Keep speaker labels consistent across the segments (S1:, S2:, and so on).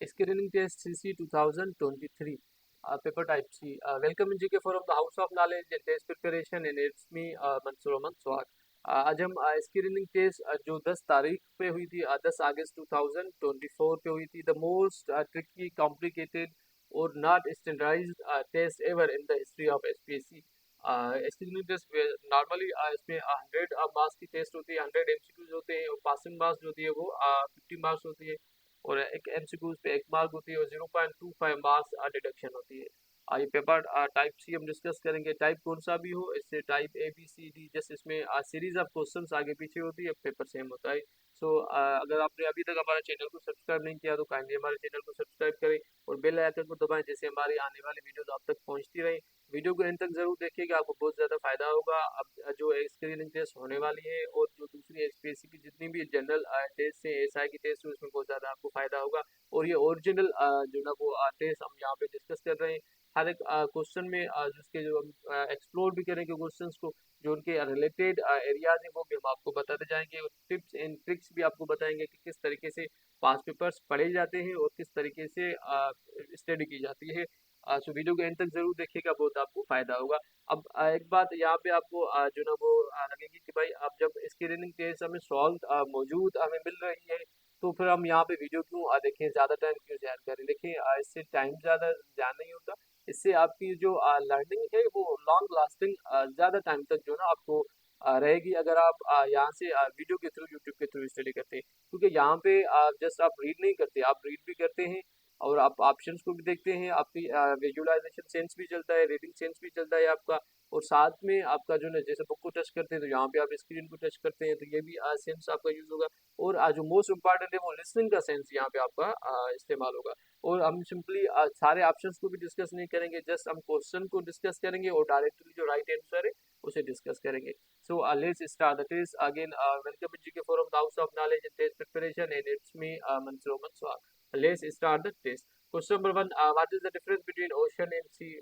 S1: Screening Test CC 2023, Paper Type C. Welcome in GK Forum, the House of Knowledge and Test Preparation, and it's me, Mansoor Ahmad Swag. आज हम screening test जो 10 तारीख पे हुई थी, 10 अगस्त 2024 पे हुई थी, द मोस्ट ट्रिकी कॉम्प्लिकेटेड और not standardized test ever in the history of SPSC. Screening test normally इसमें 100 मार्क्स की टेस्ट होती है, 100 एमसीक्यूज होते हैं और पासिंग मार्क्स जो होती है वो 50 मार्क्स होती है और एक एमसीक्यूज पे 1 मार्क होती है और 0.25 मार्क्स डिडक्शन होती है। ये पेपर टाइप सी हम डिस्कस करेंगे। टाइप कौन सा भी हो, इससे type A B C D, जैसे इसमें सीरीज ऑफ क्वेश्चंस आगे पीछे होती है, पेपर सेम होता है। सो अगर आपने अभी तक हमारे चैनल को सब्सक्राइब नहीं किया तो काइंडली हमारे चैनल को सब्सक्राइब करें और बेल आइकन को दबाएं, जैसे हमारी आने वाली वीडियोस आप तक पहुंचती रहे। वीडियो को एंड तक जरूर देखिएगा, आपको बहुत ज़्यादा फायदा होगा। अब जो स्क्रीनिंग टेस्ट होने वाली है और जो दूसरी एसपीएससी की जितनी भी जनरल टेस्ट है, एसआई की टेस्ट है, उसमें बहुत ज़्यादा आपको फायदा होगा। और ये ओरिजिनल जो ना वो टेस्ट हम यहाँ पे डिस्कस कर रहे हैं। हर एक क्वेश्चन में जिसके जो हम एक्सप्लोर भी करेंगे क्वेश्चंस को, जो उनके रिलेटेड एरियाज हैं वो भी हम आपको बताते जाएंगे और टिप्स एंड ट्रिक्स भी आपको बताएंगे कि किस तरीके से पास पेपर्स पढ़े जाते हैं और किस तरीके से स्टडी की जाती है। सो वीडियो को एंड तक जरूर देखिएगा, बहुत आपको फायदा होगा। अब एक बात यहाँ पे आपको जो ना वो लगेगी कि भाई अब जब इसकी रनिंग टेस्ट हमें सॉल्व मौजूद हमें मिल रही है तो फिर हम यहाँ पे वीडियो क्यों देखें, ज़्यादा टाइम क्यों ज़ाया करें। देखिए इससे टाइम ज़्यादा ज़ाया नहीं होता, इससे आपकी जो लर्निंग है वो लॉन्ग लास्टिंग ज़्यादा टाइम तक जो ना आपको रहेगी, अगर आप यहाँ से वीडियो के थ्रू, यूट्यूब के थ्रू स्टडी करते हैं। क्योंकि यहाँ पे जस्ट आप रीड नहीं करते, आप रीड भी करते हैं और आप ऑप्शंस को भी देखते हैं, आपकी विजुअलाइजेशन सेंस भी चलता है, रीडिंग सेंस भी चलता है आपका। और साथ में आपका जो ना जैसे बुक को टच करते हैं तो यहाँ पे आप स्क्रीन को टच करते हैं तो ये भी सेंस आपका यूज होगा। और जो मोस्ट इम्पॉर्टेंट है वो लिसनिंग का सेंस यहाँ पे आपका इस्तेमाल होगा। और हम सिंपली सारे ऑप्शंस को भी डिस्कस नहीं करेंगे, जस्ट हम क्वेश्चन को डिस्कस करेंगे और डायरेक्टली जो राइट आंसर है उसे डिस्कस करेंगे। So let's start the test again. Welcome G K forum the house of knowledge and test preparation, and it's me Mansoor Ahmed स्वाग। Let's start the test. Question number one, what is the difference between ocean and sea?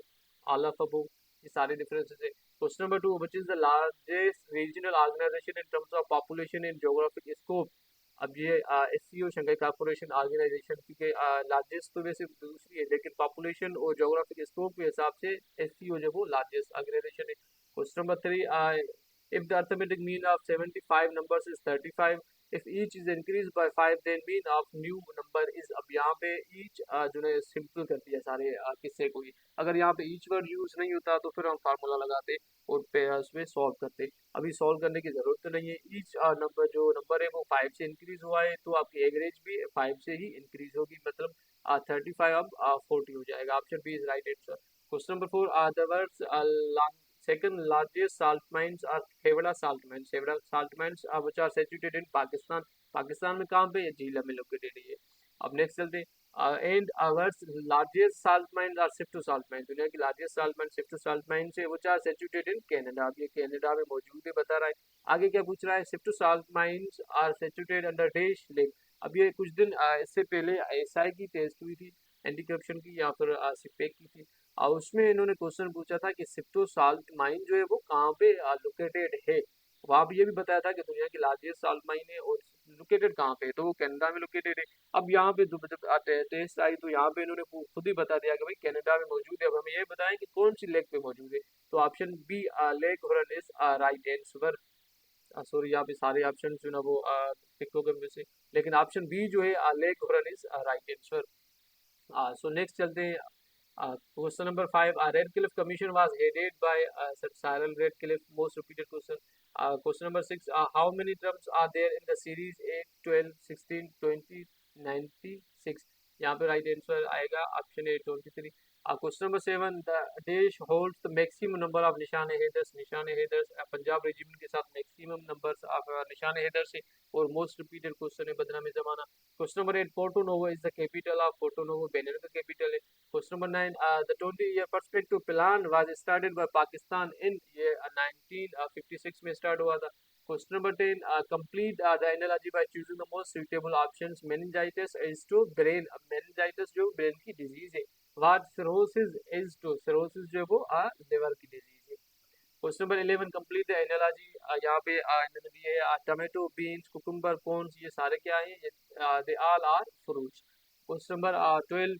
S1: All of above. ये सारे differences है। Question number two, which is the largest regional organization in terms of population and geographic scope? अब ये SCO Shanghai corporation organisation की largest तो वैसे दूसरी है, लेकिन पॉपुलेशन और जोग्राफिक स्कोप के हिसाब से SCO जो वो लार्जेस्ट ऑर्गेनाइजेशन है। Question number three, if the arithmetic mean of 75 numbers is 35, if each is increased by 5 then mean of new number is। अब यहाँ पे each जो है सिंपल कर दिया सारे किस्से को ही। अगर यहाँ पे each वर्ड यूज नहीं होता तो फिर हम फार्मूला लगाते और उसमें सॉल्व करते। अभी सॉल्व करने की जरूरत तो नहीं है। ईच नंबर जो नंबर है वो 5 से इंक्रीज हुआ है तो आपकी एवरेज भी 5 से ही इंक्रीज होगी, मतलब 35 अब 40 हो जाएगा। Option B is right answer. Question number four, the words second largest salt mines are Khewda salt mines। Khewda salt mines which are situated in Pakistan। Pakistan में कहाँ पे, ये झीला में लोकेटेड है ये। अब नेक्स्ट चलते हैं। And ours largest salt mine are Sifto salt mine. दुनिया की largest salt mine Sifto salt mine से which are situated in Canada. अब ये कनाडा में मौजूद है बता रहा है। आगे क्या पूछ रहा है, Sifto salt mines are situated under dash lake. अब ये कुछ दिन इससे पहले एसआई की टेस्ट हुई थी, एंटी करप्शन की, या फिर सिपेक की थी। और उसमें इन्होंने क्वेश्चन पूछा था कि सिप्टो साल्ट माइन जो है वो कहाँ पे लोकेटेड है। वहां पे ये भी बताया था कि दुनिया की लार्जेस्ट साल्ट माइन है और लोकेटेड कहाँ पे है, तो वो कनाडा में लोकेटेड है। अब यहाँ पे जब टेस्ट आई तो यहाँ पे इन्होंने खुद ही बता दिया कि भाई कनाडा में मौजूद है। अब हमें ये बताएं कि कौन सी लेक पे मौजूद है, तो option B lake Huron is right answer. Sorry यहाँ पे सारे ऑप्शन जो ना वो टिक हो गए में से, लेकिन ऑप्शन बी जो है lake Huron is right answer. So next चलते हैं। Question number five, Redcliffe Commission was headed by Sir Cyril Redcliffe, most repeated question. Question number six, how many drums are there in the series 8, 12, 16, 20, 96? यहाँ पे right answer आएगा option A 23। Question number seven, the देश holds the maximum number of Nishan Haiders. Nishan Haiders Punjab regiment के साथ maximum numbers of Nishan Haiders है और most repeated question है बदनामी जमाना। Question number eight, Porto Novo is the capital of. Porto Novo Benin का कैपिटल है। Question number nine, the 20-year perspective plan was started by Pakistan in year 1956 में start हुआ था। Question number 10, complete the analogy by choosing the most suitable options। meningitis is to brain। अब meningitis जो brain की disease है। what cirrhosis is to। cirrhosis जो है वो liver की disease है। Question number 11, complete the analogy। यहाँ पे इन्होंने दिए टमाटो, बीन्स, कुकुम्बर, कॉर्न्स, ये सारे क्या है, ये they all are fruits. Question number 12,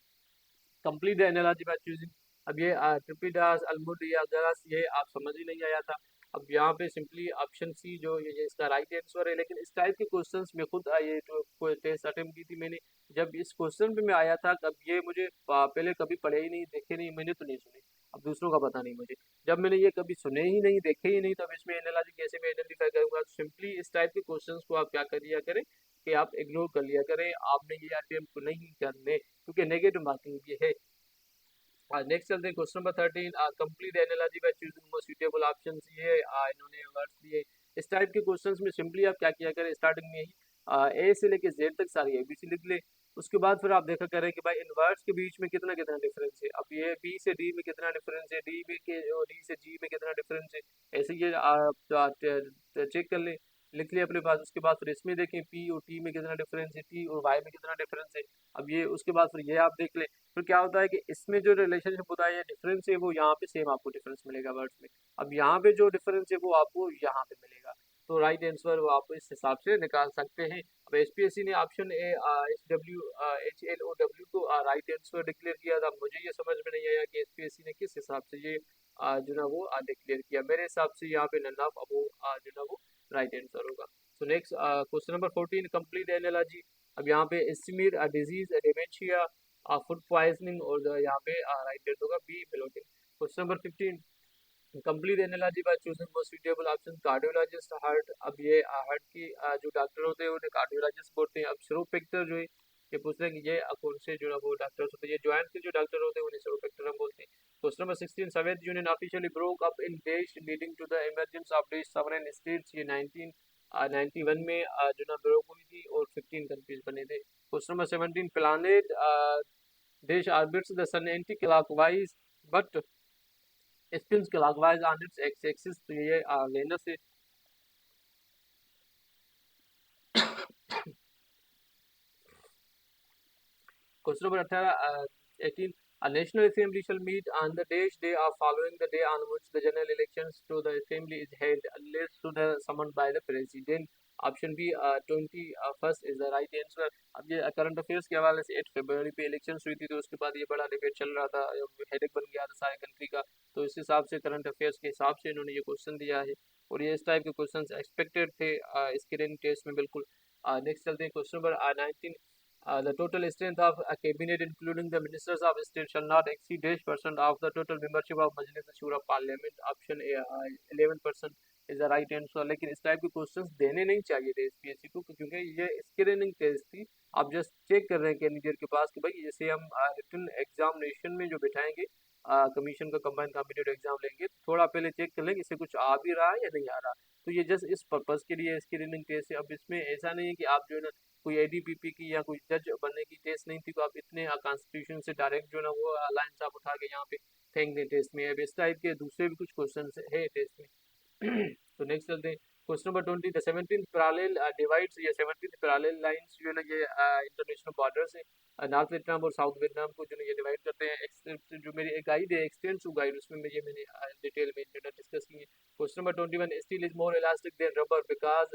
S1: complete the analogy by choosing. अब ये ट्रिपिडास अल्मुडियागरास ये आप समझ ही नहीं आया था। अब यहाँ पे सिंपली ऑप्शन सी जो ये इसका राइट आंसर है, लेकिन इस टाइप के क्वेश्चंस में खुद ये जो कोई टेस्ट अटेम्प्ट की थी मैंने, जब इस क्वेश्चन पे मैं आया था तब ये मुझे पहले कभी पढ़े ही नहीं, देखे नहीं, मैंने तो नहीं सुने, अब दूसरों का पता नहीं मुझे। जब मैंने ये कभी सुने ही नहीं, देखे ही नहीं, तब इसमें एनालॉजी कैसे मैं आइडेंटिफाई करूंगा? सिंपली इस टाइप के क्वेश्चंस को आप क्या करिए करें कि आप इग्नोर कर लिया करें, आपने ये अटेम्प्ट नहीं करने, क्योंकि नेगेटिव मार्किंग ये है। नेक्स्ट चलते हैं question number 13, complete analogy by choosing most suitable options. ये इन्होंने वर्ड्स दिए। इस टाइप के क्वेश्चंस में सिंपली आप क्या किया करें, स्टार्टिंग में ही ए से लेके जेड तक सारी एबीसी लिख ले। उसके बाद फिर आप देखा करें कि भाई इन वर्ड्स के बीच में कितना कितना डिफरेंस है। अब ये बी से डी में कितना डिफरेंस है, डी में के और डी से जी में कितना डिफरेंस है, ऐसे ये चेक कर ले, लिख लिया अपने पास। उसके बाद फिर इसमें देखें पी और टी में कितना डिफरेंस है, टी और वाई में कितना डिफरेंस है। अब ये उसके बाद फिर ये आप देख ले, फिर क्या होता है कि इसमें जो रिलेशनशिप होता है या डिफरेंस है वो यहाँ पे सेम आपको डिफरेंस मिलेगा वर्ड्स में। अब यहाँ पे जो डिफरेंस है वो आपको यहाँ पे मिलेगा, तो राइट आंसर वो आप इस हिसाब से निकाल सकते हैं। अब एसपीएससी ने ऑप्शन ए HLOW को राइट आंसर डिक्लेयर किया था। मुझे ये समझ में नहीं आया कि एसपीएससी ने किस हिसाब से ये जो ना वो डिक्लेयर किया। मेरे हिसाब से यहाँ पे नन ऑफ वो जो ना वो राइट आंसर होगा। So next question number 14, complete analogy. अब यहाँ पे इस्मीर डिजीज, डिमेंशिया, फूड पॉइजनिंग, और यहाँ पे राइट आंसर होगा B, bloating. Question number 15, complete analogy by choosing most suitable option. Cardiologist heart. अब ये हार्ट की जो डॉक्टर होते हैं उन्हें कार्डियोलॉजिस्ट बोलते हैं। अब शिरोपेक्टर जो है ये पूछ रहे हैं कि ये कौन से जो है वो डॉक्टर्स होते हैं, ये जॉइंट के जो डॉक्टर होते हैं उन्हें शिरोपेक्टर हम बोलते हैं। Question number 16, Soviet Union officially broke up in देश leading to the emergence of देश सवरेन स्टेट्स। ये 1991 में जो ना ब्रोक हुई थी और 15 कंट्रीज बने थे। Question number 17, planet dash orbits the sun anti clockwise but spins clockwise on its x-axis, तो ये वेनस है। Question number 18, a national assembly shall meet on the day of following the day on which the general elections to the assembly is held unless to the summoned by the president। Option B 21st is the right answer. अब ये current affairs के हवाले से 8 फरवरी पे election हुई थी, तो उसके बाद ये बड़ा डिबेट चल रहा था, हेडेक बन गया था सारे कंट्री का। तो इस हिसाब से करंट अफेयर्स के हिसाब से इन्होंने ये क्वेश्चन दिया है, और ये इस टाइप के क्वेश्चन एक्सपेक्टेड थे इसके रनिंग टेस्ट में बिल्कुल। नेक्स्ट चलते हैं question number 19, the total strength of a cabinet, including the ministers of state, shall not exceed 10% of the total membership of Majlis Shura Parliament। Option A 11% is the right answer. लेकिन इस type के questions देने नहीं चाहिए थे SPSC को, क्योंकि ये स्क्रीनिंग टेस्ट थी। आप जस्ट चेक कर रहे हैं कैंडिडेट के पास कि भाई जैसे हम रिटन एग्जामिनेशन में जो बिठाएंगे कमीशन का कंबाइंड कॉम्पिटिटिव एग्जाम लेंगे, थोड़ा पहले चेक कर लेंगे इससे कुछ आ भी रहा है या नहीं आ रहा। तो ये जस्ट इस पर्पज के लिए स्क्रीनिंग टेस्ट है। अब इसमें ऐसा नहीं है कि आप जो है ना कोई एडीपीपी की या कोई जज बनने की टेस्ट नहीं थी, तो आप इतने कॉन्स्टिट्यूशन से डायरेक्ट जो है ना वो लाइन आप उठा के यहाँ पे फेंक दें टेस्ट में। अब इस टाइप के दूसरे भी कुछ क्वेश्चन है टेस्ट में। तो नेक्स्ट चलते हैं question number 20, the 17th parallel divides. ये 17th पैरेलल लाइंस जो है ना ये इंटरनेशनल बॉर्डर्स है नॉर्थ वियतनाम और साउथ वियतनाम को जो है ये डिवाइड करते हैं। जो मेरी एक गाइड है एक्सटेंसिव गाइड, उसमें मैंने डिटेल में डिस्कस की है। Question number 21, steel is more elastic than rubber because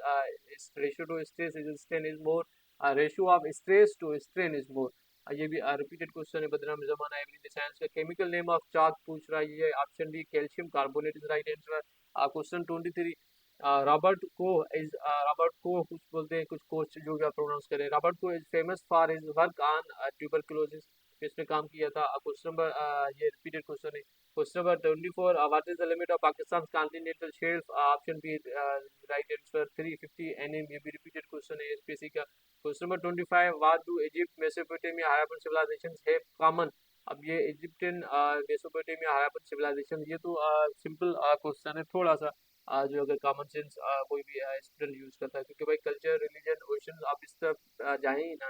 S1: ratio to stress resistance is more, ratio of stress to strain is more. ये भी रिपीटेड क्वेश्चन है, बदनाम जमाना एवरीडे साइंस का। केमिकल नेम ऑफ चाक पूछ रहा है, ये option D calcium carbonate is right answer. Question 23, Robert Koch is Robert Koch कुछ बोलते हैं, कुछ कोच जो भी आप प्रोनाउंस करें, Robert Koch is famous for his work on tuberculosis, इसमें काम किया था। क्वेश्चन नंबर ये रिपीटेड क्वेश्चन है। Question number 24, what is the limit of Pakistan continental shelf. Option B right answer 350 nm, ये भी रिपीटेड क्वेश्चन है एसपीएससी का। Question number 25, what do Egypt Mesopotamia Harappan civilization have common. अब ये इजिप्टियन मेसोपोटामिया हड़प्पन सिविलाइजेशन, ये तो simple question है थोड़ा सा, जो अगर कॉमन सेंस कोई भी स्टूडेंट यूज करता है, क्योंकि भाई कल्चर रिलीजन ओशन आप इस तरफ जाए ही ना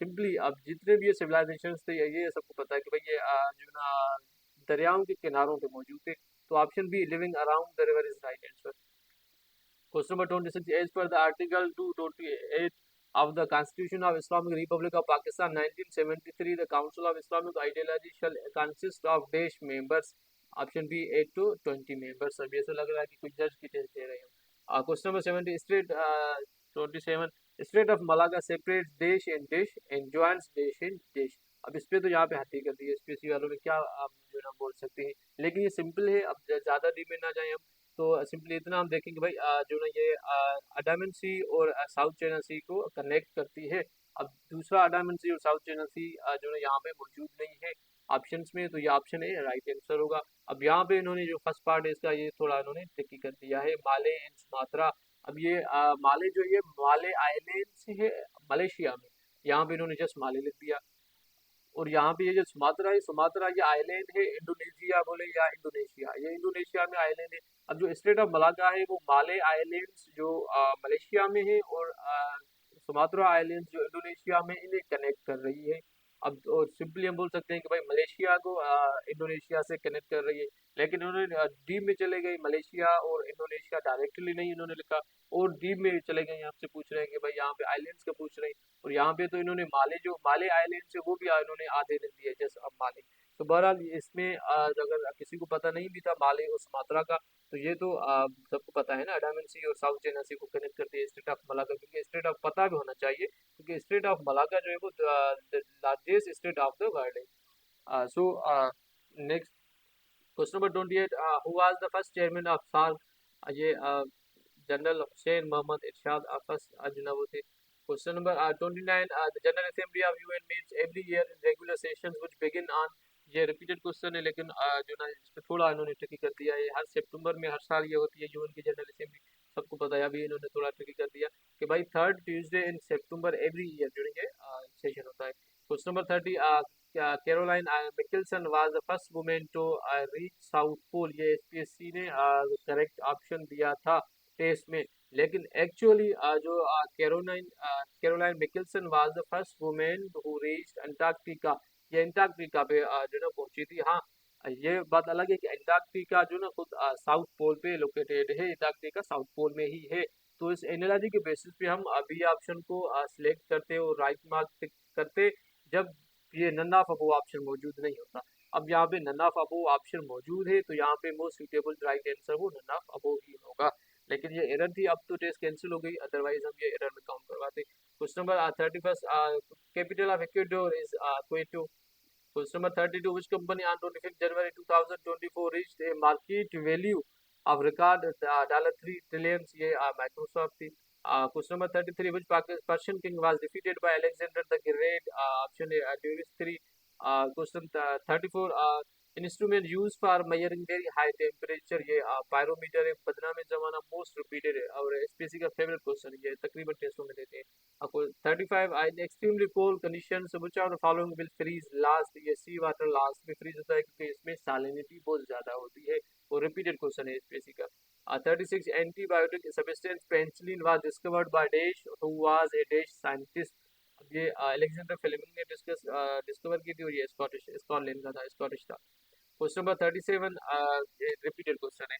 S1: सिंपली अब जितने भी ये सिविलाइजेशन थे ये सबको पता है कि भाई ये जो ना दरियाओं के किनारों पे मौजूद थे। तो option B living around the river is right answer. Question number 26, as per the article 228 of the Constitution of Islamic Republic of Pakistan 1973, the Council of Islamic Ideology shall consist of dash members। Option B 8 to 20 members. अब ऐसा लग रहा है कि कुछ जज की test दे रहे हैं। Question number 70, state 27, state of Malaga separates देश इन डिश एंड जॉइंट्स देश इन डिश। अब इस पे तो यहाँ पे हत्या कर दी है, एसपीएससी वालों ने क्या आप जो ना बोल सकते हैं, लेकिन ये सिंपल है। अब ज्यादा डीप में ना जाए हम, तो सिंपली इतना हम देखेंगे भाई, जो ना ये अंडमान सी और साउथ चाइना सी को कनेक्ट करती है। अब दूसरा अंडमान सी और साउथ चाइना सी जो ना यहाँ पे मौजूद नहीं है ऑप्शंस में, तो ये ऑप्शन है राइट आंसर होगा। अब यहाँ पे इन्होंने जो फर्स्ट पार्ट है इसका, ये थोड़ा इन्होंने ट्रिकी कर दिया है, माले एंड सुमात्रा। अब ये माले जो ये माले आइलैंड से है मलेशिया में, यहाँ पे इन्होंने जस्ट माले लिख दिया। और यहाँ पे ये जो सुमात्रा है, सुमात्रा ये आइलैंड है, इंडोनेशिया बोले या इंडोनेशिया, ये इंडोनेशिया में आइलैंड है। अब जो स्टेट ऑफ मलाका है वो माले आइलैंड्स जो मलेशिया में है, और सुमात्रा आइलैंड्स जो इंडोनेशिया में, इन्हें कनेक्ट कर रही है। अब और सिंपली हम बोल सकते हैं कि भाई मलेशिया को इंडोनेशिया से कनेक्ट कर रही है, लेकिन उन्होंने डीप में चले गए, मलेशिया और इंडोनेशिया डायरेक्टली नहीं इन्होंने लिखा, और डीप में चले गए, यहाँ से पूछ रहे हैं कि भाई यहाँ पे आइलैंड्स का पूछ रहे हैं, और यहाँ पे तो इन्होंने माले जो माले आइलैंड से वो भी इन्होंने आधे लिख दिए जैसे अब माले। तो बहरहाल इसमें अगर किसी को पता नहीं भी था माले और सुमात्रा का, तो ये तो सबको पता है ना, अंडमान सी और साउथ चाइना सी को कनेक्ट करती है स्टेट ऑफ मलाका, क्योंकि स्टेट ऑफ पता भी होना चाहिए, क्योंकि स्टेट ऑफ मलाका जो है वो largest state of the world है। So next question number 28, who was the first chairman of साल। ये जनरल हुसैन मोहम्मद इरशाद फर्स्ट जो ना वो थे। Question number 29, the general assembly of UN meets every year in regular sessions which begin on. ये repeated question है, लेकिन जो ना इस पे थोड़ा इन्होंने ट्रिकी कर दिया है। हर सितंबर में हर साल ये होती है यूएन की जनरल असेंबली, सबको पता है, अभी इन्होंने थोड़ा ट्रिकी कर दिया कि भाई थर्ड ट्यूसडे इन सितंबर एवरी ईयर जो है सेशन होता है। Question number 30, Caroline Mikkelsen was the first women to reach south pole. ये एसपीएससी ने करेक्ट ऑप्शन दिया था टेस्ट में, लेकिन एक्चुअली जो Caroline Mikkelsen was the first women who reached Antarctica. ये अंटार्कटिका पे जो ना पहुंची थी। हाँ, ये बात अलग है कि अंटार्कटिका जो ना खुद साउथ पोल पे लोकेटेड है, अंटार्कटिका साउथ पोल में ही है। तो इस एनालॉजी के बेसिस पे हम अभी ऑप्शन को सिलेक्ट करते और राइट मार्क करते, जब ये नन ऑफ अबोव ऑप्शन मौजूद नहीं होता। अब यहाँ पे नन ऑफ अबोव ऑप्शन मौजूद है, तो यहाँ पे मोस्ट सुटेबल राइट आंसर वो नन ऑफ अबोव ही होगा। लेकिन ये एरर थी, अब तो टेस्ट कैंसिल हो गई, अदरवाइज हम ये एरर में काउंट करवाते। Question number 31, capital of Ecuador is Kyoto. Question number 32, which company on 25th January 2024 reached a market value of record $3 trillion? ये Microsoft थी। Question number 33, which Persian king was defeated by Alexander the Great? Option A, Darius III. Question 34, instrument used for measuring very high temperature, ये pyrometer है, बदनाम जमाना most repeated है, और SPSC का favourite question है, ये तकरीबन टेस्टों में देते हैं आपको। 35, in extremely cold conditions which of the following will freeze last? ये सी वाटर लास्ट में फ्रीज होता है, क्योंकि इसमें सैलिनिटी बहुत ज्यादा होती है, और रिपीटेड क्वेश्चन है एसपीएससी का। 36, antibiotic substance penicillin was discovered by dash who was a dash scientist. अब ये अलेक्जेंडर फ्लेमिंग ने डिस्कवर की थी, और ये स्कॉटिश स्कॉटलैंड का था, स्कॉटिश था। क्वेश्चन नंबर 37, रिपीटेड क्वेश्चन है।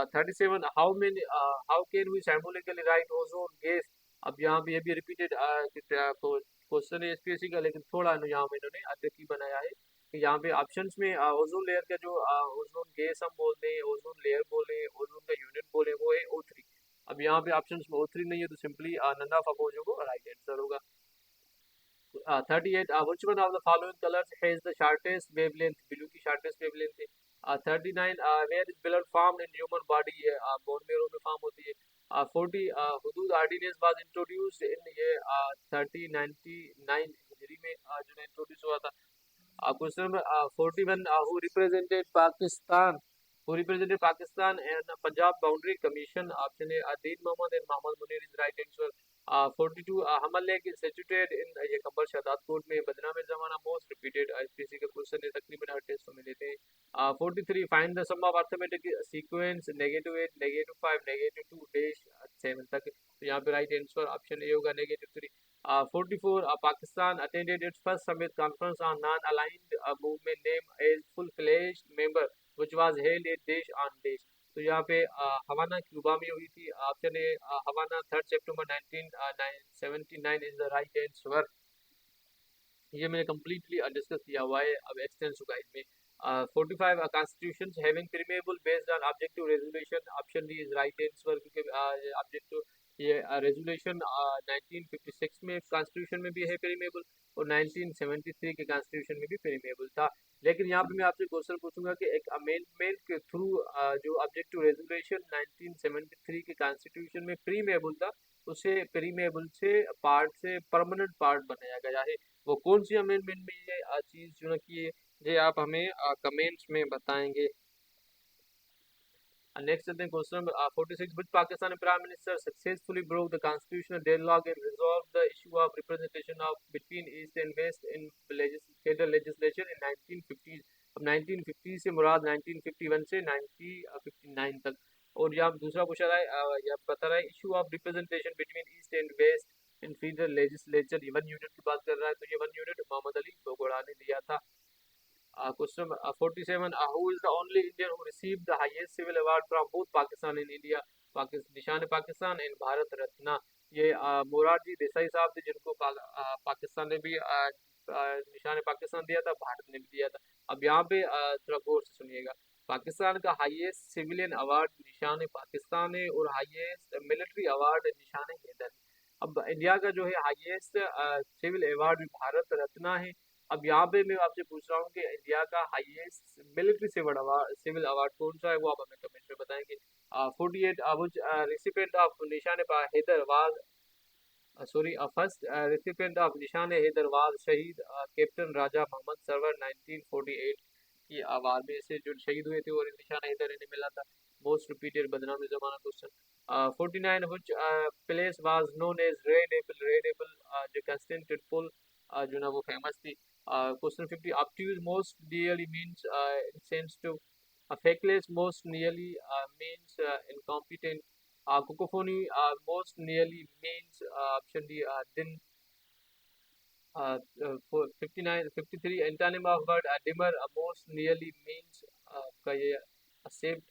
S1: 37, how can we symbolically write ozone gas. अब यहाँ पे ये भी रिपीटेड क्वेश्चन है एसपीएससी का, लेकिन थोड़ा यहाँ पे इन्होंने अतिरिक्त बनाया है कि यहाँ पे ऑप्शंस में ओजोन लेयर का जो ओजोन गैस हम बोलते हैं, ओजोन लेयर बोले, ओजोन का यूनिट बोले, वो है O3। अब यहाँ पे ऑप्शंस में O3 नहीं है, तो सिंपली नन ऑफ अबोव जो राइट आंसर होगा। 38, which one of the following colors has the shortest wavelength? Blue की shortest wavelength है। 39, where is blood formed in human body? ये बोन मेरो में फॉर्म होती है। 40, Hudood ordinance was introduced in ये 1399 हिजरी में जो है इंट्रोड्यूस हुआ था। Question number 41, who represented Pakistan, who represented Pakistan and Punjab boundary commission. Option A अदीन Mohammad and Mohammad Munir is right answer. 42, Hamal lake is situated in ये कंबर शहदाद कोट में, बदनाम जमाना मोस्ट रिपीटेड एसपीएससी का क्वेश्चन है, तकरीबन हर टेस्ट में लेते हैं। 43, find the sum of arithmetic sequence -8 -5 -2 dash 7 तक। तो यहाँ पे राइट आंसर ऑप्शन ए होगा -3। 44, Pakistan attended its first summit conference on non-aligned movement name as full-fledged member, which was held at Desh on Desh। तो यहाँ पे हवाना Cuba में हुई थी। ऑप्शन ए हवाना 3 सितंबर 1979 इज द राइट आंसर। ये मैंने कम्प्लीटली डिस्कस किया हुआ है, अब एक्सटेंस होगा इसमें। 45, constitution having preamble based on objective resolution. Option D is right answer, क्योंकि ऑब्जेक्टिव ये रेजोल्यूशन 1956 में कॉन्स्टिट्यूशन में भी है पेरीमेबल, और 1973 के कॉन्स्टिट्यूशन में भी पेरीमेबल था। लेकिन यहाँ पे मैं आपसे क्वेश्चन पूछूंगा कि एक अमेंडमेंट के थ्रू जो ऑब्जेक्टिव रेजोल्यूशन 1973 के कॉन्स्टिट्यूशन में पेरीमेबल था, उसे पेरीमेबल से पार्ट से परमानेंट पार्ट बनाया गया है। वो कौन सी अमेंडमेंट में ये चीज जो है कि ये आप हमें कमेंट्स में बताएंगे। Next, then question number 46. Which Pakistani Prime Minister successfully broke the constitutional deadlock and resolved the issue of representation of between East and West in federal legislation in 1950s? अब 1950 से मुराद 1951 से 1959 तक। और यहाँ दूसरा पूछा रहा है, यहाँ बता रहा है issue of representation between east and west in federal legislature, ये 1 यूनिट की बात कर रहा है, तो ये 1 यूनिट मोहम्मद अली बोगोड़ा ने दिया था। Question 47. Who is the only Indian who received the highest civil award from both Pakistan and India? निशान पाकिस्तान एंड भारत रत्ना। ये मोरारजी देसाई साहब थे, जिनको पाकिस्तान ने भी निशान पाकिस्तान दिया था, भारत ने भी दिया था। अब यहाँ पे थोड़ा गौर से सुनिएगा। पाकिस्तान का हाईएस्ट सिविलियन अवार्ड निशान पाकिस्तान है, और हाईएस्ट मिलिट्री अवार्ड निशान हैदर। अब इंडिया का जो है highest civil award Bharat Ratna है। अब यहाँ पे मैं आपसे पूछ रहा हूँ कि इंडिया का हाईएस्ट मिलिट्री सिविल अवार्ड कौन सा है, वो आप हमें कमेंट में बताएंगे। 48 recipient of Nishan Haider was sorry first recipient of Nishan Haider was Shaheed captain Raja Mohammad Sarwar 1948 की वार में से जो शहीद हुए थे, और निशान हैदर इन्हें मिला था। मोस्ट रिपीटेड बदनामी जमाना question. 49 which place was known as Red Apple, जो कंस्टेंटेड पुल जो ना वो फेमस थी। Question 50. Obtuse most nearly means insensitive. Feckless most nearly means incompetent. Cacophony most nearly means option D din. 59, 53. Antonym of word dimmer most nearly means का ये accept.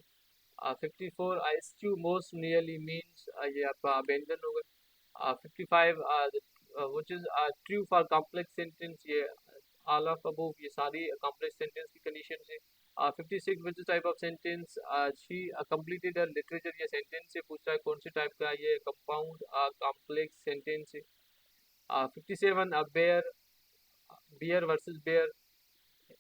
S1: 54. Eschew most nearly means ये आपका abandon होगा। 55 which is true for complex sentence, ये all of above, ये सारी complex sentence की condition है। 56 which type of sentence she completed her literature, ये sentence से पूछता है कौन से type का, ये compound complex sentence है। 57 bear versus bear,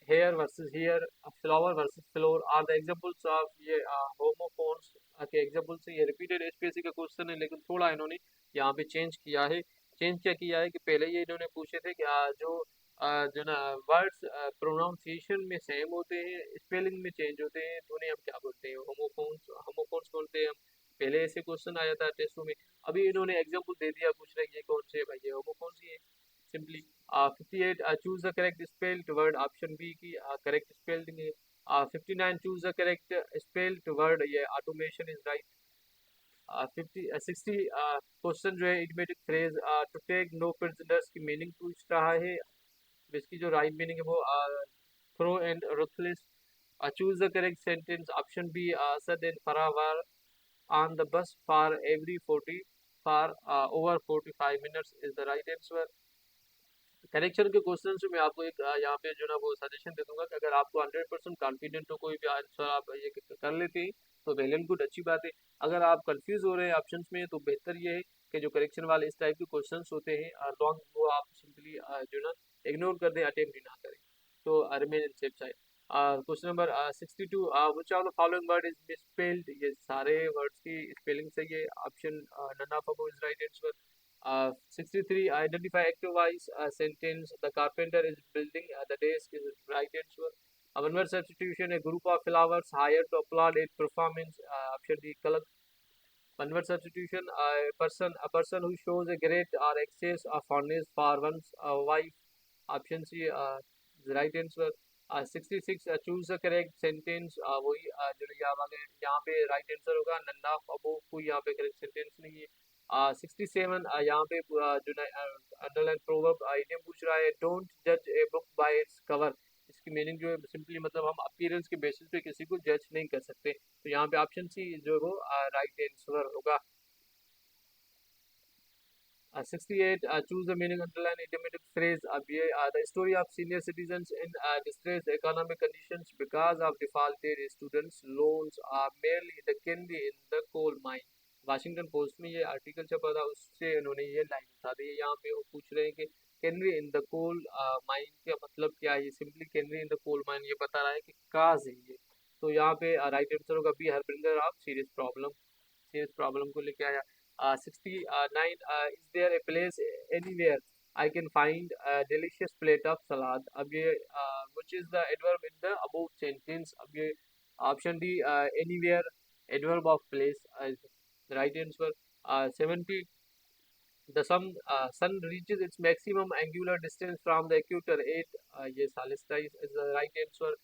S1: hair versus hair, flower versus flower are the examples of ये homophones के examples है। ये repeated SPSC का क्वेश्चन है, लेकिन थोड़ा इन्होंने यहाँ पे चेंज किया है। चेंज क्या किया है कि पहले ये इन्होंने पूछे थे कि जो ना वर्ड्स प्रोनाउंसिएशन में सेम होते हैं, स्पेलिंग में चेंज होते हैं, तो उन्हें हम क्या बोलते हैं, होमोफोन्स बोलते हैं हम। पहले ऐसे क्वेश्चन आया था टेस्टों में। अभी इन्होंने एग्जाम्पल दे दिया, पूछ रहे ये कौन से, भाई ये होमोफोन्स ही है simply. 58 choose the correct spelled word, option B की करेक्ट स्पेल्डिंग है। 59 choose the correct spelled word, ये ऑटोमेशन इज राइट। 60 क्वेश्चन जो है idiomatic phrase to take no prisoners की मीनिंग पूछ रहा है। इसकी जो राइट मीनिंग है वो थ्रो एंड रuthless। Choose the correct sentence, option B Asad and Farah were on the bus for every 40 for over 45 minutes is the right answer। Correction के क्वेश्चन से मैं आपको एक यहाँ पे जो ना वो सजेशन दे दूंगा कि अगर आपको 100% कॉन्फिडेंट हो कोई भी आंसर आप ये कर लेते हैं तो वेल एंड गुड, अच्छी बात है। अगर आप कंफ्यूज हो रहे हैं ऑप्शंस में तो बेहतर ये है कि जो करेक्शन वाले इस टाइप के क्वेश्चंस होते हैं लॉन्ग, वो आप सिंपली जो ना इग्नोर कर दें, अटेम्प्ट ही ना करें, तो remain in safe side. Question number 62 which of the following word is misspelled, ये सारे वर्ड्स की स्पेलिंग सही है, option none of above is right answer. 63 identify active voice sentence, the carpenter is building the desk is right answer। one word substitution, a group of flowers hired to applaud a performance, option D color। one word substitution, a person who shows a great or excess of fondness for one's wife, option C the right answer। 66 choose the correct sentence, वही जो यहाँ पे right answer होगा, नन्ना अबू कोई यहाँ पे correct sentence नहीं है। 67 यहाँ पे जो अंडरलाइन प्रोवर्ब इडियम पूछ रहा है, डोंट जज a book by its cover. इसकी मीनिंग जो है सिंपली मतलब हम अपीयरेंस के बेसिस पे किसी को जज नहीं कर सकते, तो यहाँ पे ऑप्शन सी जो है वो राइट आंसर होगा। 68 choose the meaning underline idiomatic phrase, अब ये the story of senior citizens in distressed economic conditions because of defaulted students loans are merely the candy in the coal mine। Washington post में ये article छपा था, उससे उन्होंने ये line उठा दी है। यहाँ पे वो पूछ रहे हैं कि canary in the coal mine का मतलब क्या है। ये simply canary in the coal mine ये बता रहा है कि काज है ये। तो यहाँ पे राइट आंसर होगा बी, हरविंदर आप सीरियस प्रॉब्लम को लेके आया। 69, is there a place anywhere I can find delicious plate of salad. अब ये which is the adverb in the above sentence. अब ये option D anywhere adverb of place is right answer. 70, the sun reaches its maximum angular distance from the equator at ये solstice is the right answer।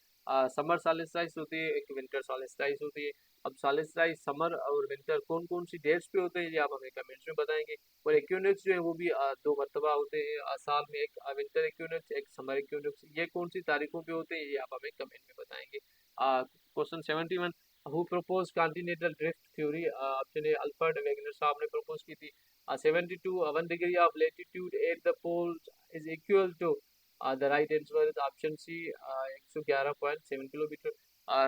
S1: Summer solstice होती है, एक winter solstice होती है। अब solstice summer और winter कौन कौन सी डेट्स पे होते हैं ये आप हमें कमेंट्स में बताएंगे। और इक्विनोक्स जो है वो भी दो मरतबा होते हैं साल में, एक विंटर इक्विनोक्स, एक समर इक्विनोक्स। ये कौन सी तारीखों पे होते हैं ये आप हमें कमेंट में बताएंगे। Question 71, who propose continental drift theory. Option A Alfred Wegener साहब ने प्रपोज की थी। 72, 1 degree of latitude at the poles is equal to the right answer is option C 111.7 kilometre.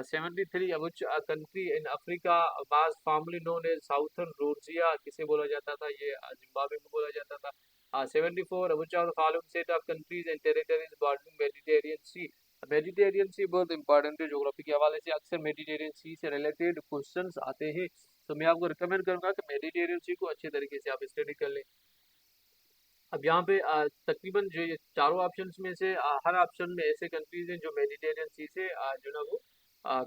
S1: 73, which country in Africa was formerly known as Southern Rhodesia, किसे बोला जाता था ये Zimbabwe को बोला जाता था। 74, which of the following set of countries and territories bordering Mediterranean Sea। Mediterranean sea बहुत इंपॉर्टेंट है, ज्योग्राफी के हवाले से अक्सर मेडिटेरियन सी से रिलेटेड क्वेश्चंस आते हैं। तो मैं आपको रिकमेंड करूंगा कि मेडिटेरियन सी को अच्छे तरीके से आप स्टडी कर लें। अब यहाँ पे तकरीबन जो ये चारों ऑप्शंस में से हर ऑप्शन में ऐसे कंट्रीज हैं जो मेडिटेरियन सी से जो ना वो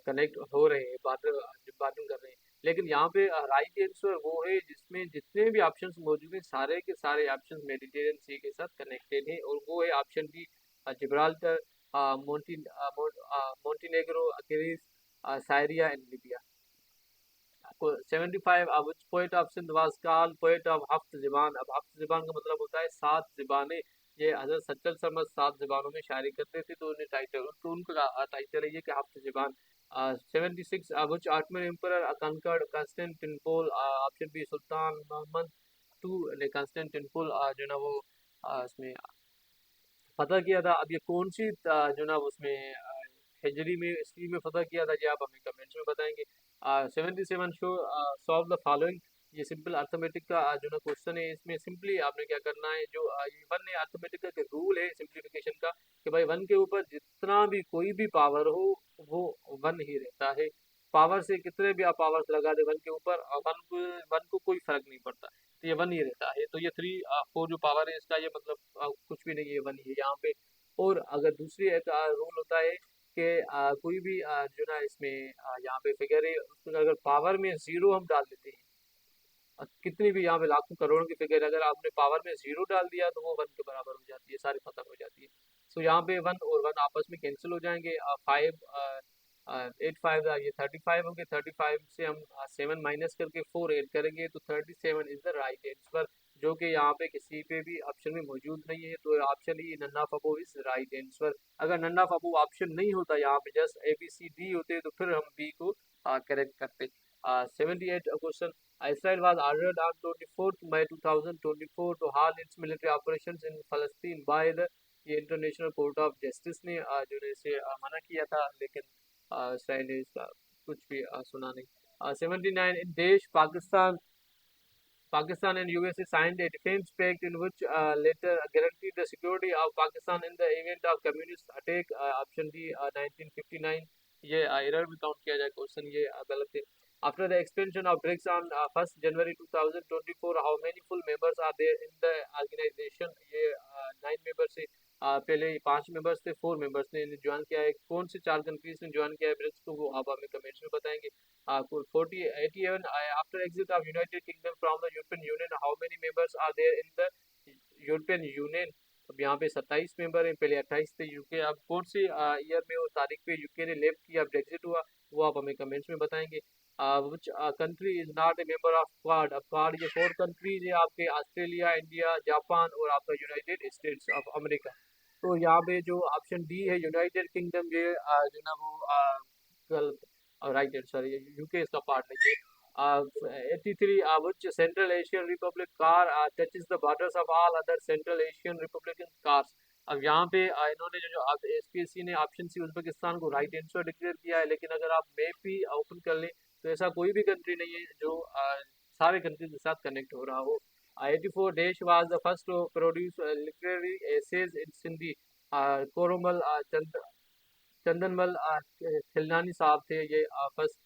S1: कनेक्ट हो रहे हैं, बातें कर रहे हैं। लेकिन यहाँ पे राइट आंसर वो है जिसमें जितने भी ऑप्शंस मौजूद हैं सारे के सारे ऑप्शंस मेडिटेरियन सी के साथ कनेक्टेड हैं, और वो है option D Gibraltar, Montenegro, Greece, Syria and Libya. 75, which poet of Sindh was called poet of हफ्त ज़बान। अब हफ्त ज़बान का मतलब होता है सात ज़बानें। ये हजरत सच्चल समझ सात ज़बानों में शायरी करते थे, तो उन्हें टाइटल उनका टाइटल है ये कि हफ्त ज़बान। 76, which Ottoman emperor conquered Constantinople। Option B Sultan Mohammad two ने कंस्टेंटिनोपल जो ना वो इसमें फतह किया था। अब ये कौन सी जो ना उसमें हिजरी में ईस्वी में फतह किया था, ये आप हमें कमेंट्स में बताएंगे। 77, शो सॉल्व द फॉलोइंग। ये सिंपल अर्थमेटिक का जो ना क्वेश्चन है। इसमें सिंपली आपने क्या करना है, जो ये वन है अर्थमेटिक का रूल है सिंप्लीफिकेशन का, कि भाई वन के ऊपर जितना भी कोई भी पावर हो वो वन ही रहता है। पावर से कितने भी आप पावर्स लगा दे वन के ऊपर, वन को कोई फर्क नहीं पड़ता, तो ये वन ही रहता है। तो ये 3 4 जो पावर है इसका ये मतलब कुछ भी नहीं है, ये वन ही है यहाँ पे। और अगर दूसरी एक रूल होता है कि कोई भी जो ना इसमें यहाँ पे फिगर है उसमें अगर पावर में जीरो हम डाल देते हैं, कितनी भी यहाँ पे लाखों करोड़ों की फिगर अगर आपने पावर में जीरो डाल दिया तो वो वन के बराबर हो जाती है, सारी खत्म हो जाती है। सो यहाँ पे वन और वन आपस में कैंसिल हो जाएंगे। 5 8 5 ये 35 हो गए। 35 से हम 7 माइनस करके 4 ऐड करेंगे तो 37 इज द राइट आंसर, जो कि यहाँ पे किसी पे भी ऑप्शन में मौजूद नहीं है। तो ऑप्शन ई नन्ना फबो इज राइट आंसर। अगर नन्ना फबो ऑप्शन नहीं होता यहाँ पे just A B C D होते तो फिर हम बी को करेक्ट करते। 78 क्वेश्चन, Israel was ordered on 24th May 2024 to halt its military operations in Palestine by the ये इंटरनेशनल कोर्ट ऑफ जस्टिस ने जो है इसे मना किया था, लेकिन इसराइल ने इसका कुछ भी सुना नहीं। 79, इन देश Pakistan Pakistan and USA signed a defense pact in which later guaranteed the security of Pakistan in the event of communist attack। Option D 1959। ये एरर भी काउंट किया जाए क्वेश्चन, ये गलत है। After the expansion of BRICS on 1st January 2024, how many full members are there in the organization। ये 9 members है। पहले 5 मेंबर्स थे, 4 मेंबर्स ने ज्वाइन किया है। कौन से 4 कंट्रीज ने ज्वाइन किया है ब्रिक्स को, वो आप हमें कमेंट्स में बताएंगे। 40 81, after exit of United Kingdom from the European Union, how many members are there in the European Union। अब यहाँ पे 27 मेंबर हैं, पहले 28 थे यूके। अब कौन सी ईयर में और तारीख पे यूके ने लेफ्ट किया, ब्रेग्जिट हुआ, वो आप हमें कमेंट्स में बताएंगे। Which country is not a member of quad. अब क्वाड ये 4 कंट्रीज है आपके, ऑस्ट्रेलिया, इंडिया, जापान और आपका यूनाइटेड स्टेट्स ऑफ अमेरिका। तो यहाँ पे जो ऑप्शन डी है यूनाइटेड किंगडम, ये जो ना वो गलत, राइट आंसर ये यूके इसका पार्ट नहीं है। 83, which Central Asian Republic car touches the borders of all other Central Asian Republican cars। अब यहाँ पे इन्होंने जो एसपीएससी ने ऑप्शन सी उज्बेकिस्तान को राइट आंसर डिक्लेयर किया है, लेकिन अगर आप मैप भी ओपन कर लें तो ऐसा कोई भी कंट्री नहीं है जो सारे कंट्रीज के साथ कनेक्ट हो रहा हो। 84 देश was the first to produce literary essays in Sindhi. Kauromal Chandanmal Khilnani साहब थे ये फर्स्ट।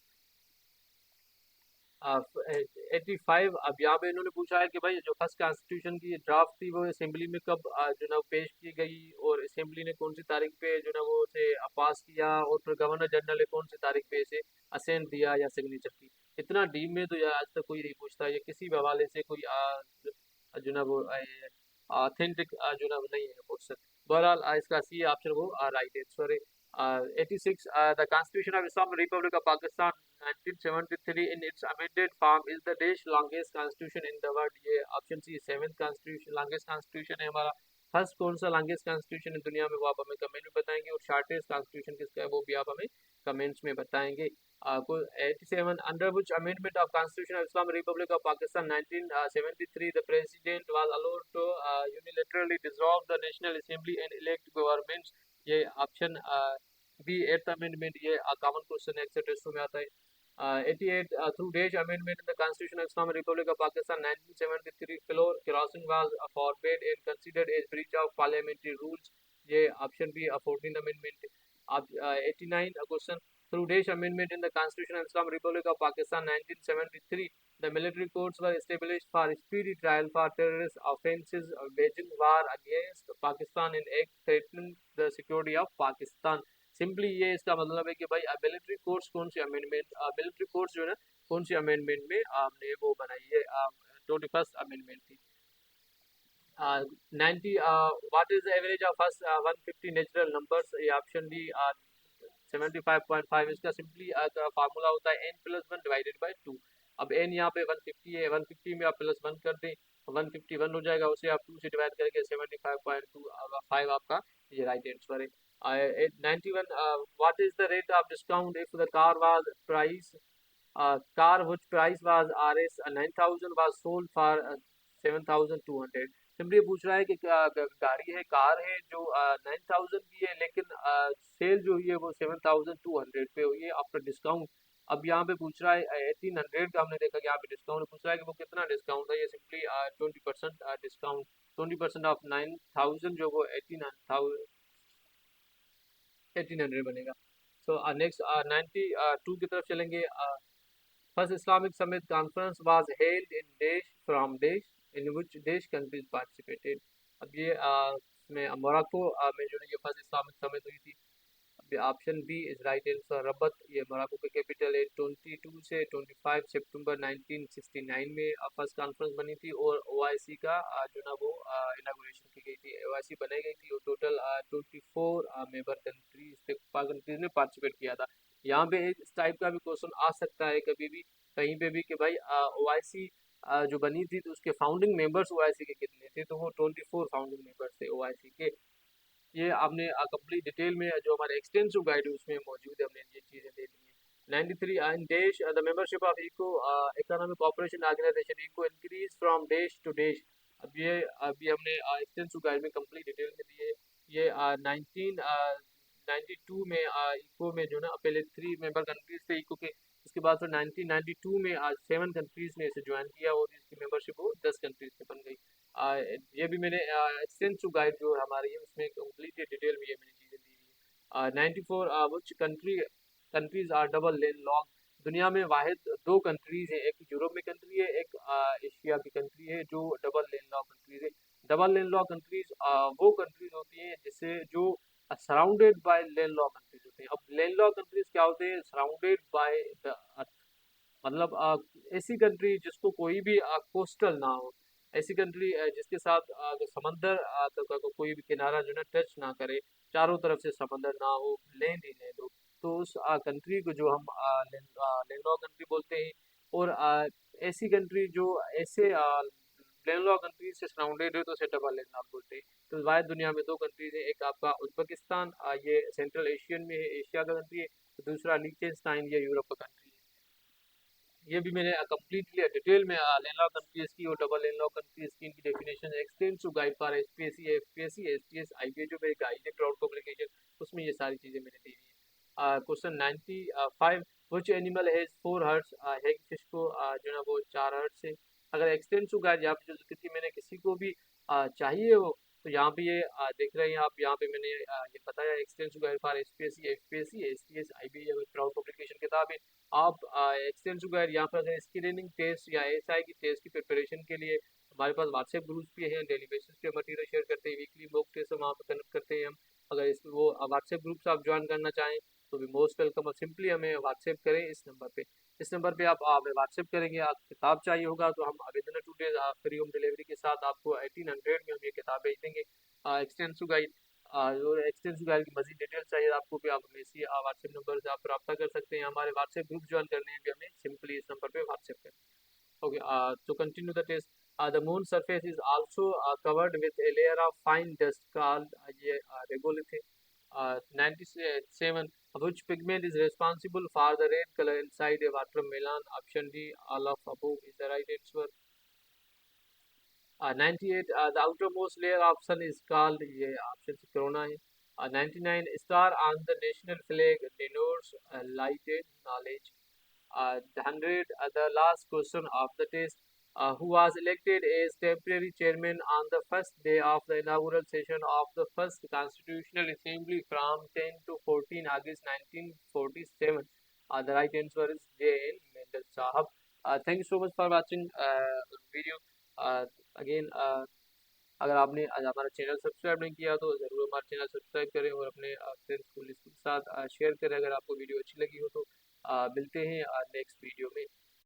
S1: 85। अब यहाँ पे इन्होंने पूछा है कि भाई जो फर्स्ट कॉन्स्टिट्यूशन की ड्राफ्ट थी वो असेंबली में कब जो ना पेश की गई, और असेंबली ने कौन सी तारीख पे जो ना वो उसे पास किया, और फिर गवर्नर जनरल ने कौन सी तारीख पे इसे असेंट दिया या सिग्नेचर की। इतना डीप में तो यार आज तक कोई नहीं पूछता, ये किसी भी हवाले से कोई जो ना वो ऑथेंटिक जो ना वो नहीं है क्वेश्चन। बहरहाल इसका सी ऑप्शन वो राइट आंसर है। 86 the Constitution of Islamic Republic of Pakistan 1973 in its amended form is the देश longest constitution in the world। ये option C seventh constitution longest constitution है हमारा। फर्स्ट कौन सा लॉन्गेस्ट कॉन्स्टिट्यूशन है दुनिया में वो आप हमें कमेंट में बताएंगे, और शॉर्टेस्ट कॉन्स्टिट्यूशन किसका है वो भी आप हमें कमेंट्स में बताएंगे। 87 under which amendment of Constitution of Islamic Republic of Pakistan 1973 the president was allowed to unilaterally dissolve the National Assembly and elect governments। ये ऑप्शन बी एट्थ अमेंडमेंट, ये कॉमन क्वेश्चन है अक्सर टेस्टों में आता है। 88 through Desh amendment in the Constitution of Islamic Republic of Pakistan 1973 floor crossing was forbade and considered as breach of parliamentary rules। ये option B 14th amendment. अब 89 question through Desh amendment in the Constitution of Islamic Republic of Pakistan 1973 the military courts were established for speedy trial for terrorist offences waging war against Pakistan and act threatening the security of Pakistan। Simply ये इसका मतलब है कि भाई military courts कौन सी amendment, military courts जो है ना कौन सी अमेंडमेंट में आपने वो बनाई है, 21st अमेंडमेंट थी। 90 what is the average of first 150 natural numbers, ये ऑप्शन डी 75.5। इसका सिंपली फार्मूला होता है n plus one divided by two. अब n यहाँ पे 150 है, 150 में आप प्लस वन कर दें 151 हो जाएगा, उसे आप 2 से डिवाइड करके 75.25 आपका ये राइट आंसर है। 91 what is the rate of discount if the car was price car whose price was Rs 9000 was sold for 7200। Simply पूछ रहा है कि गाड़ी है, कार है जो 9000 की है, लेकिन सेल जो हुई है वो 7200 पे हुई है आफ्टर डिस्काउंट। अब यहाँ पे पूछ रहा है 1800 का, हमने देखा कि यहाँ पे डिस्काउंट पूछ रहा है कि वो कितना डिस्काउंट है, ये सिंपली 20% डिस्काउंट 20% ऑफ 9000 जो वो 1800 बनेगा। सो नेक्स्ट 92 की तरफ चलेंगे। First Islamic summit conference was held in देश फ्रॉम देश इन विच देश कंट्रीज पार्टिसिपेटेड। अब ये में मोरक्को में जो है ये फर्स्ट इस्लामिक समिट हुई थी। Option B is right answer Rabat, ये मोरक्को के कैपिटल है। 22 से 25 सितंबर 1969 में फर्स्ट कॉन्फ्रेंस बनी थी, और ओआईसी का जो ना वो इनागुरेशन की गई थी, ओआईसी बनाई गई थी, और टोटल 24 मेंबर कंट्रीज ने पार्टिसिपेट किया था। यहाँ पे इस टाइप का भी क्वेश्चन आ सकता है कभी भी कहीं पे भी कि भाई ओआईसी जो बनी थी तो उसके फाउंडिंग मेंबर्स ओआईसी के कितने थे, तो वो 24 फाउंडिंग मेंबर्स थे ओआईसी के। ये आपने कंप्लीट डिटेल में जो हमारे एक्सटेंसिव गाइड है उसमें मौजूद है, हमने ये चीज़ें दे दी हैं। 93 in dash the membership of ECO economic cooperation organization ECO increase from dash to dash. अब ये अभी हमने एक्सटेंसिव गाइड में कंप्लीट डिटेल में दिए। ये 1992 में इको में जो ना पहले 3 मेंबर कंट्रीज थे इको के, उसके बाद फिर 1992 में 7 कंट्रीज ने इसे ज्वाइन किया, और इसकी मेंबरशिप वो 10 कंट्रीज से बन गई। ये भी मैंने एक्सटेंसिव गाइड जो हमारी है उसमें कंप्लीट डिटेल में ये मैंने चीज़ें दी हुई है। 94 which countries are double land lock. दुनिया में वाहिद 2 कंट्रीज हैं, एक यूरोप में कंट्री है, एक एशिया की कंट्री है जो डबल लैंड लॉक कंट्रीज है। डबल लैंड लॉक कंट्रीज वो कंट्रीज होती हैं जिससे जो surrounded by land lock countries होते हैं। अब लैंड लॉक कंट्रीज क्या होते हैं, सराउंडेड बाय द अर्थ, मतलब ऐसी कंट्री जिसको कोई भी कोस्टल ना हो, ऐसी कंट्री जिसके साथ समंदर का कोई भी किनारा जो है टच ना करे, चारों तरफ से समंदर ना हो, लैंड ही लैंड हो, तो उस कंट्री को जो हम लैंडलॉक कंट्री बोलते हैं। और ऐसी कंट्री जो ऐसे लैंडलॉक कंट्री से सराउंडेड है तो उसे डबल लैंडलॉक बोलते हैं। तो वायद दुनिया में 2 कंट्रीज है, एक आपका उज्बेकिस्तान ये सेंट्रल एशियन में है, एशिया का कंट्री है, तो दूसरा लिechtenstein ये यूरोप का कंट्री है। ये भी मैंने कंप्लीटली डिटेल में लैंडलॉक कंट्रीज की और डबल लैंडलॉक कंट्रीज की इनकी definition extensive guide for HPSC FPSC STS IBA जो मेरी गाइड है क्राउड पब्लिकेशन, उसमें ये सारी चीज़ें मैंने दी हुई है। Question 95 which animal has 4 hearts, hagfish को जो है ना वो 4 हर्ट्स है। अगर एक्सटेंसिव गाइड यहाँ पे जो जिक्र की मैंने, किसी को भी चाहिए हो तो यहाँ पे ये देख रहे हैं आप, यहाँ पे मैंने ये बताया extensive guide for SPSC, FPSC, STS, IBA proud publication किताब है। आप एक्सटेंसिव गाइड यहाँ पर अगर स्क्रीनिंग टेस्ट या एसआई की टेस्ट की प्रिपरेशन के लिए हमारे पास व्हाट्सएप ग्रुप्स भी हैं, डेली बेसिस पे मटेरियल शेयर करते हैं, वीकली मॉक टेस्ट वहाँ पर कनेक्ट करते हैं हम। अगर इस वो व्हाट्सएप ग्रुप्स आप ज्वाइन करना चाहें तो भी मोस्ट वेलकम, और सिंपली हमें व्हाट्सएप करें इस नंबर पे। इस नंबर पे आप हमें व्हाट्सएप करेंगे, आप किताब चाहिए होगा तो हम with in 2 days free home delivery के साथ आपको 1800 में हम ये किताब भेज देंगे। एक्सटेंसिव गाइड जो एक्सटेंसिव गाइड की मजीद डिटेल्स चाहिए आपको भी, आप हमें इसी व्हाट्सएप नंबर से आप रब्ता कर सकते हैं। हमारे व्हाट्सएप ग्रुप ज्वाइन करने हैं भी हमें सिंपली इस नंबर पे व्हाट्सएप करें। Okay, to continue the test, the moon surface is also covered with a layer of fine dust called ये regolith 97, which pigment is responsible for the red color inside a watermelon. Option D, all of above is the right answer. 98, the outermost layer of sun is called, ये option C corona है। 99, star on the national flag denotes lighted knowledge। 100, the last question of the test, who was elected as temporary chairman on the first day of the inaugural session of the first constitutional assembly from 10 to 14 August 1947? The right answer is J.N. Mendel Sahab. Thank you so much for watching video. Again, अगर आपने आज हमारा channel subscribe नहीं किया तो ज़रूर हमारा channel subscribe करें और अपने फ्रेंड्स को लिस्ट के साथ शेयर करें। अगर आपको वीडियो अच्छी लगी हो तो मिलते हैं नेक्स्ट वीडियो में।